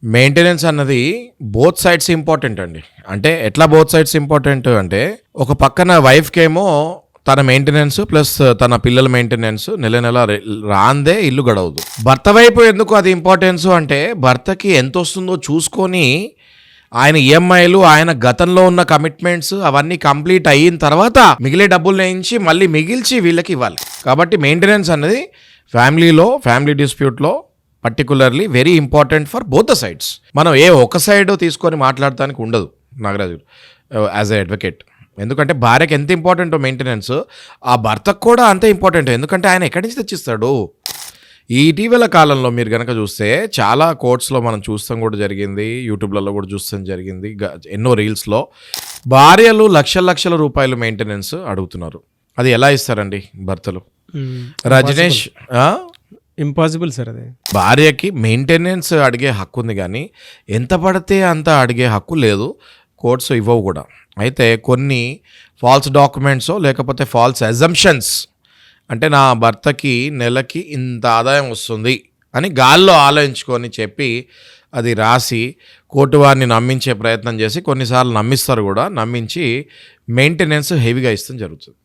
Maintenance అన్నది both sides important అండి. అంటే ఎట్లా బోత్ సైడ్స్ ఇంపార్టెంట్ అంటే, ఒక పక్కన వైఫ్‌కేమో తన మెయింటెనెన్స్ ప్లస్ తన పిల్లల మెయింటెనెన్స్ నెల రాందే ఇల్లు గడవదు. భర్త వైపు ఎందుకు అది ఇంపార్టెన్స్ అంటే, భర్తకి ఎంతొస్తుందో చూసుకొని ఆయన ఈఎంఐలు, ఆయన గతంలో ఉన్న కమిట్మెంట్స్ అవన్నీ కంప్లీట్ అయిన తర్వాత మిగిలే డబ్బులు వేయించి మళ్ళీ మిగిల్చి వీళ్ళకి ఇవ్వాలి. కాబట్టి మెయింటెనెన్స్ అనేది ఫ్యామిలీ డిస్ప్యూట్లో particularly very important for both the sides. మనం ఒక సైడ్ తీసుకొని మాట్లాడటానికి ఉండదు నాగరాజు యాజ్ ఎ అడ్వకేట్. ఎందుకంటే భార్యకి ఎంత ఇంపార్టెంటో మెయింటెనెన్స్, ఆ భర్తకు కూడా అంతే ఇంపార్టెంట్. ఎందుకంటే ఆయన ఎక్కడి నుంచి తెచ్చిస్తాడు. ఈ ఇటీవల కాలంలో మీరు కనుక చూస్తే చాలా కోర్ట్స్లో మనం చూస్తాం కూడా జరిగింది, యూట్యూబ్లలో కూడా చూస్తాం జరిగింది, ఎన్నో రీల్స్లో భార్యలు లక్షల రూపాయలు మెయింటెనెన్స్ అడుగుతున్నారు. అది ఎలా ఇస్తారండి భర్తలు? Rajneesh, impossible sir. అది భార్యకి మెయింటెనెన్స్ అడిగే హక్కు ఉంది, కానీ ఎంత పడితే అంత అడిగే హక్కు లేదు. కోర్ట్స్ ఇవ్వవు కూడా. అయితే కొన్ని ఫాల్స్ డాక్యుమెంట్స్ లేకపోతే ఫాల్స్ అజంప్షన్స్, అంటే నా భర్తకి నెలకి ఇంత ఆదాయం వస్తుంది అని గాల్లో ఆలోచించుకొని చెప్పి అది రాసి కోర్టు వారిని నమ్మించే ప్రయత్నం చేసి కొన్నిసార్లు నమ్మిస్తారు కూడా. నమ్మించి మెయింటెనెన్స్ హెవీగా ఇస్తాం జరుగుతుంది.